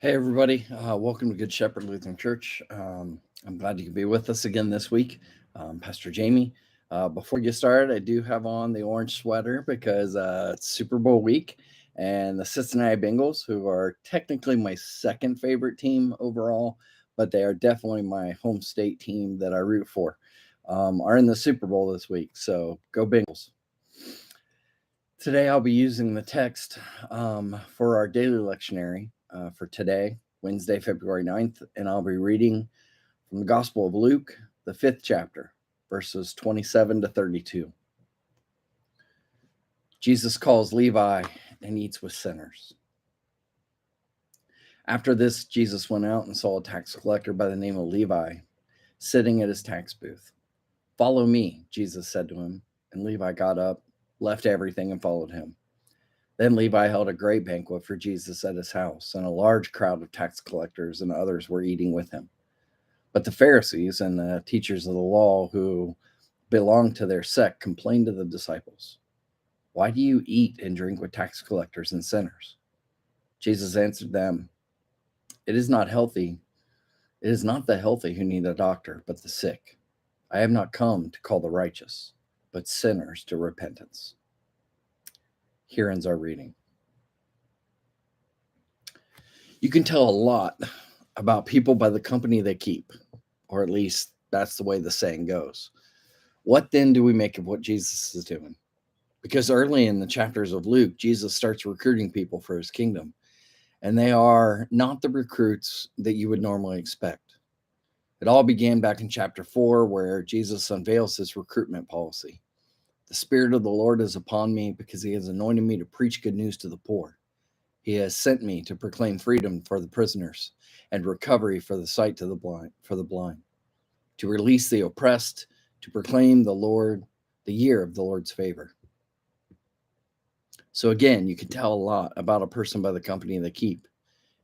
Hey, everybody. Welcome to Good Shepherd Lutheran Church. I'm glad you can be with us again this week. Pastor Jamie. Before we get started, I do have on the orange sweater because it's Super Bowl week, and the Cincinnati Bengals, who are technically my second favorite team overall, but they are definitely my home state team that I root for, are in the Super Bowl this week. So go Bengals. Today, I'll be using the text for our daily lectionary for today, Wednesday, February 9th, and I'll be reading from the Gospel of Luke, the 5th chapter, verses 27 to 32. Jesus calls Levi and eats with sinners. After this, Jesus went out and saw a tax collector by the name of Levi sitting at his tax booth. "Follow me," Jesus said to him, and Levi got up, left everything, and followed him. Then Levi held a great banquet for Jesus at his house, and a large crowd of tax collectors and others were eating with him. But the Pharisees and the teachers of the law who belonged to their sect complained to the disciples, "Why do you eat and drink with tax collectors and sinners?" Jesus answered them, It is not the healthy who need a doctor, but the sick. I have not come to call the righteous, but sinners to repentance." Here ends our reading. You can tell a lot about people by the company they keep, or at least that's the way the saying goes. What then do we make of what Jesus is doing? Because early in the chapters of Luke, Jesus starts recruiting people for his kingdom, and they are not the recruits that you would normally expect. It all began back in chapter 4, where Jesus unveils his recruitment policy. "The Spirit of the Lord is upon me because he has anointed me to preach good news to the poor. He has sent me to proclaim freedom for the prisoners and recovery for the sight to the blind, to release the oppressed, to proclaim the year of the Lord's favor." So again, you can tell a lot about a person by the company they keep.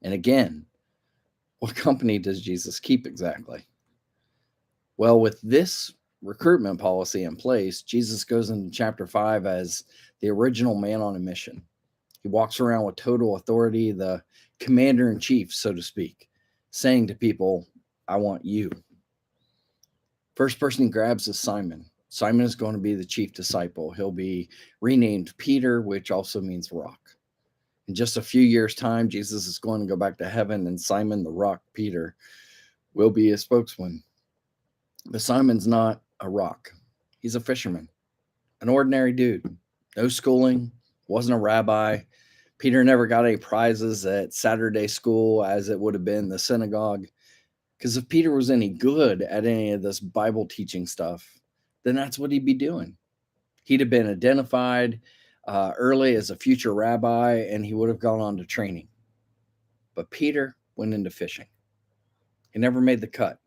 And again, what company does Jesus keep exactly? Well, with this recruitment policy in place, Jesus goes into chapter 5 as the original man on a mission. He walks around with total authority, the commander in chief, so to speak, saying to people, "I want you." First person he grabs is Simon. Simon is going to be the chief disciple. He'll be renamed Peter, which also means rock. In just a few years' time, Jesus is going to go back to heaven, and Simon the rock, Peter, will be his spokesman. But Simon's not a rock. He's a fisherman, an ordinary dude. No schooling, wasn't a rabbi. Peter never got any prizes at Saturday school, as it would have been the synagogue. Because if Peter was any good at any of this Bible teaching stuff, then that's what he'd be doing. He'd have been identified early as a future rabbi, and he would have gone on to training. But Peter went into fishing. He never made the cut.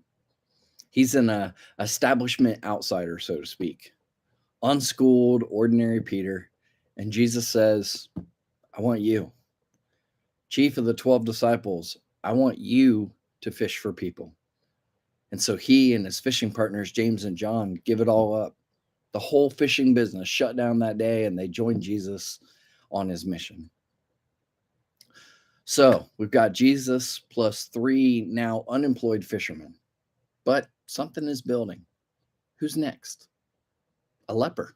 He's an establishment outsider, so to speak. Unschooled, ordinary Peter. And Jesus says, "I want you. Chief of the 12 disciples, I want you to fish for people." And so he and his fishing partners, James and John, give it all up. The whole fishing business shut down that day, and they join Jesus on his mission. So we've got Jesus plus 3 now unemployed fishermen. But something is building. Who's next? A leper.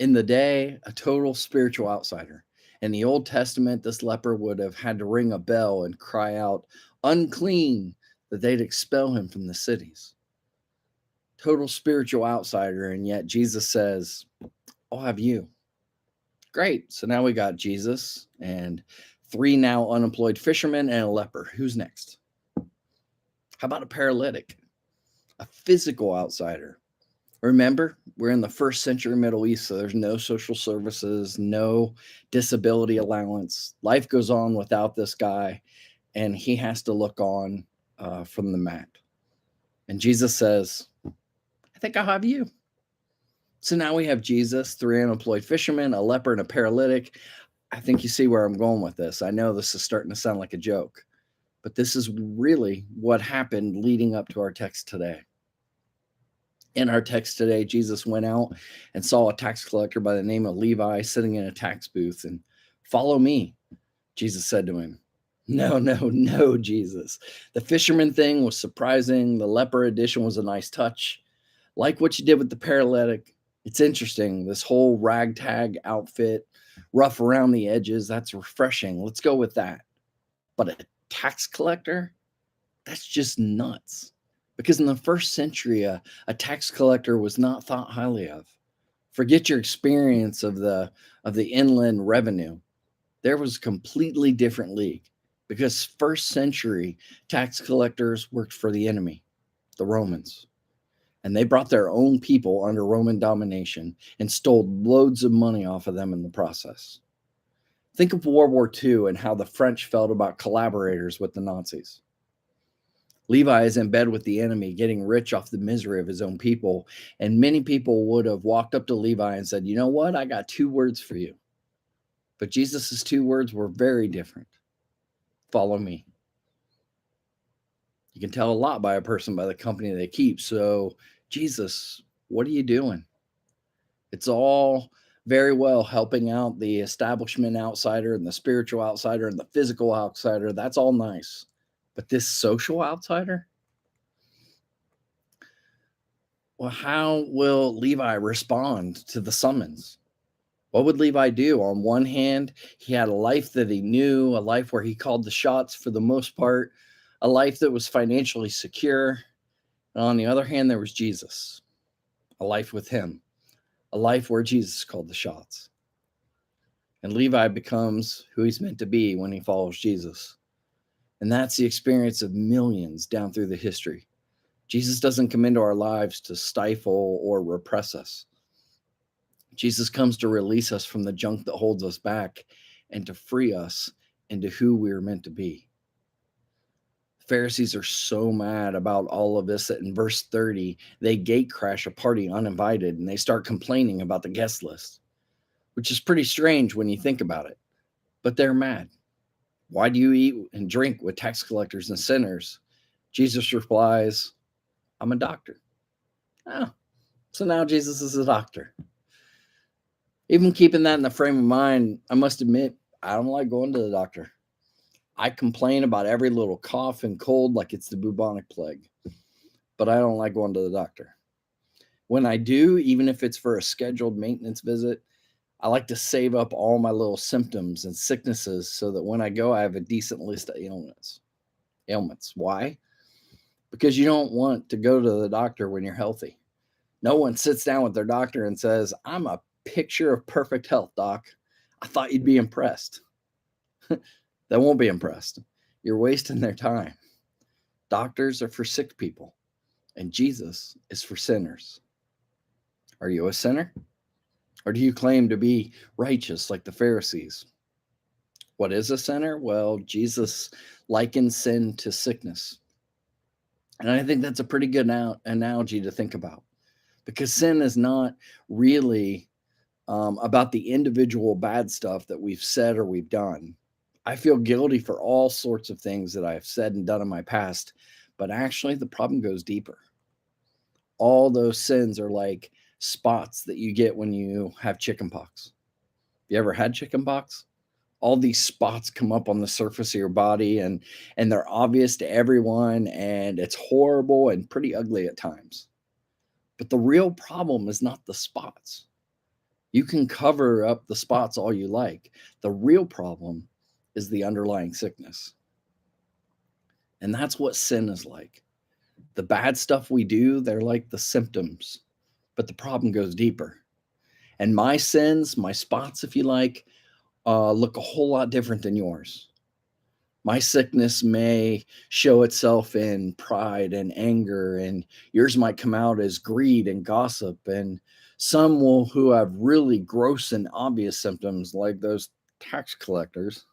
In the day, a total spiritual outsider. In the Old Testament, this leper would have had to ring a bell and cry out, "Unclean," that they'd expel him from the cities. Total spiritual outsider, and yet Jesus says, "I'll have you." Great. So now we got Jesus and 3 now unemployed fishermen and a leper. Who's next? How about a paralytic? A physical outsider. Remember, we're in the first century Middle East, so there's no social services, no disability allowance. Life goes on without this guy, and he has to look on from the mat. And Jesus says, "I think I'll have you." So now we have Jesus, 3 unemployed fishermen, a leper, and a paralytic. I think you see where I'm going with this. I know this is starting to sound like a joke, but this is really what happened leading up to our text today. In our text today, Jesus went out and saw a tax collector by the name of Levi sitting in a tax booth. And "Follow me," Jesus said to him. No, no, no, Jesus. The fisherman thing was surprising. The leper edition was a nice touch. Like what you did with the paralytic. It's interesting. This whole ragtag outfit, rough around the edges, that's refreshing. Let's go with that. But a tax collector, that's just nuts. Because in the first century, a tax collector was not thought highly of. Forget your experience of the inland revenue. There was a completely different league because first century tax collectors worked for the enemy, the Romans, and they brought their own people under Roman domination and stole loads of money off of them in the process. Think of World War II and how the French felt about collaborators with the Nazis. Levi is in bed with the enemy, getting rich off the misery of his own people. And many people would have walked up to Levi and said, "You know what? I got two words for you." But Jesus' two words were very different. Follow me. You can tell a lot by a person by the company they keep. So, Jesus, what are you doing? It's all very well helping out the establishment outsider and the spiritual outsider and the physical outsider. That's all nice. But this social outsider? Well, how will Levi respond to the summons? What would Levi do? On one hand, he had a life that he knew, a life where he called the shots for the most part, a life that was financially secure. And on the other hand, there was Jesus, a life with him, a life where Jesus called the shots. And Levi becomes who he's meant to be when he follows Jesus. And that's the experience of millions down through the history. Jesus doesn't come into our lives to stifle or repress us. Jesus comes to release us from the junk that holds us back and to free us into who we are meant to be. The Pharisees are so mad about all of this that in verse 30, they gate crash a party uninvited and they start complaining about the guest list, which is pretty strange when you think about it. But they're mad. Why do you eat and drink with tax collectors and sinners? Jesus replies, I'm a doctor. Oh, so now Jesus is a doctor. Even keeping that in the frame of mind, I must admit, I don't like going to the doctor. I complain about every little cough and cold like it's the bubonic plague, but I don't like going to the doctor. When I do, even if it's for a scheduled maintenance visit, I like to save up all my little symptoms and sicknesses so that when I go, I have a decent list of ailments. Why? Because you don't want to go to the doctor when you're healthy. No one sits down with their doctor and says, I'm a picture of perfect health, doc. I thought you'd be impressed. They won't be impressed. You're wasting their time. Doctors are for sick people, and Jesus is for sinners. Are you a sinner? Or do you claim to be righteous like the Pharisees? What is a sinner? Well, Jesus likens sin to sickness. And I think that's a pretty good analogy to think about because sin is not really about the individual bad stuff that we've said or we've done. I feel guilty for all sorts of things that I've said and done in my past, but actually the problem goes deeper. All those sins are like spots that you get when you have chickenpox. You ever had chickenpox? All these spots come up on the surface of your body and they're obvious to everyone and it's horrible and pretty ugly at times. But the real problem is not the spots. You can cover up the spots all you like. The real problem is the underlying sickness. And that's what sin is like. The bad stuff we do, they're like the symptoms, but the problem goes deeper. And my sins, my spots, if you like, look a whole lot different than yours. My sickness may show itself in pride and anger, and yours might come out as greed and gossip. And some will who have really gross and obvious symptoms, like those tax collectors.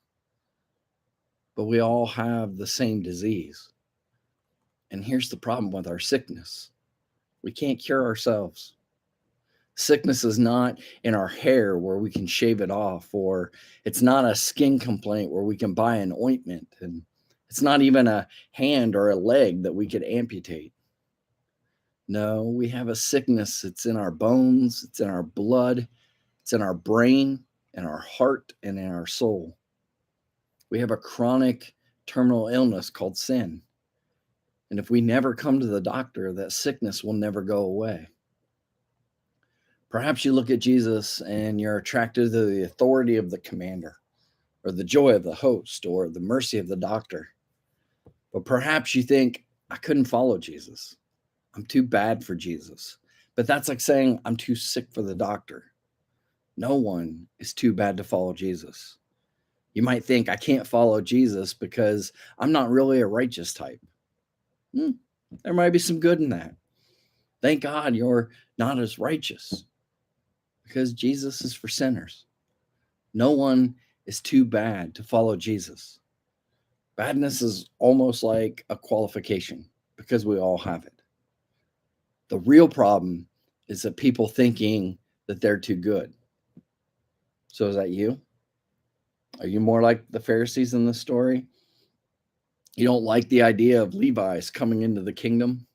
But we all have the same disease. And here's the problem with our sickness: we can't cure ourselves. Sickness is not in our hair where we can shave it off, or it's not a skin complaint where we can buy an ointment, and it's not even a hand or a leg that we could amputate. No, we have a sickness. It's in our bones, it's in our blood, it's in our brain, in our heart, and in our soul. We have a chronic terminal illness called sin. And if we never come to the doctor, that sickness will never go away. Perhaps you look at Jesus and you're attracted to the authority of the commander, or the joy of the host, or the mercy of the doctor. But perhaps you think, I couldn't follow Jesus. I'm too bad for Jesus. But that's like saying, I'm too sick for the doctor. No one is too bad to follow Jesus. You might think, I can't follow Jesus because I'm not really a righteous type. There might be some good in that. Thank God you're not as righteous, because Jesus is for sinners. No one is too bad to follow Jesus. Badness is almost like a qualification, because we all have it. The real problem is that people thinking that they're too good. So is that you? Are you more like the Pharisees in this story? You don't like the idea of Levi's coming into the kingdom?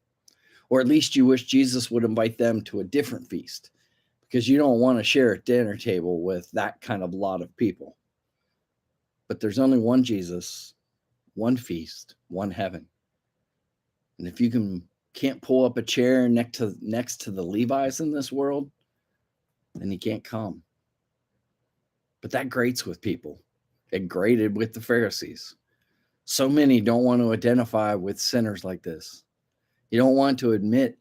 Or at least you wish Jesus would invite them to a different feast, because you don't want to share a dinner table with that kind of lot of people. But there's only one Jesus, one feast, one heaven. And if you can't pull up a chair next to the Levi's in this world, then you can't come. But that grates with people. It grated with the Pharisees. So many don't want to identify with sinners like this. You don't want to admit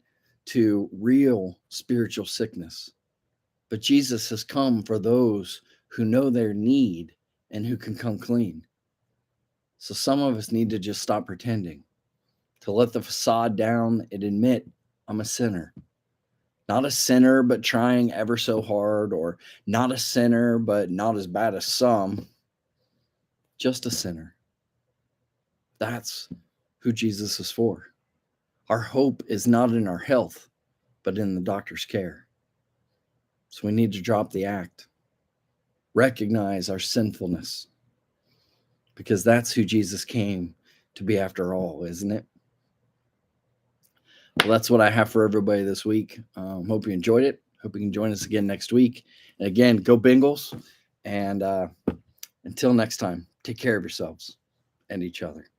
to real spiritual sickness. But Jesus has come for those who know their need and who can come clean. So some of us need to just stop pretending, to let the facade down and admit, I'm a sinner. Not a sinner, but trying ever so hard, or not a sinner, but not as bad as some. Just a sinner. That's who Jesus is for. Our hope is not in our health, but in the doctor's care. So we need to drop the act, recognize our sinfulness, because that's who Jesus came to be after all, isn't it? Well, that's what I have for everybody this week. Hope you enjoyed it. Hope you can join us again next week. And again, go Bengals. And until next time, take care of yourselves and each other.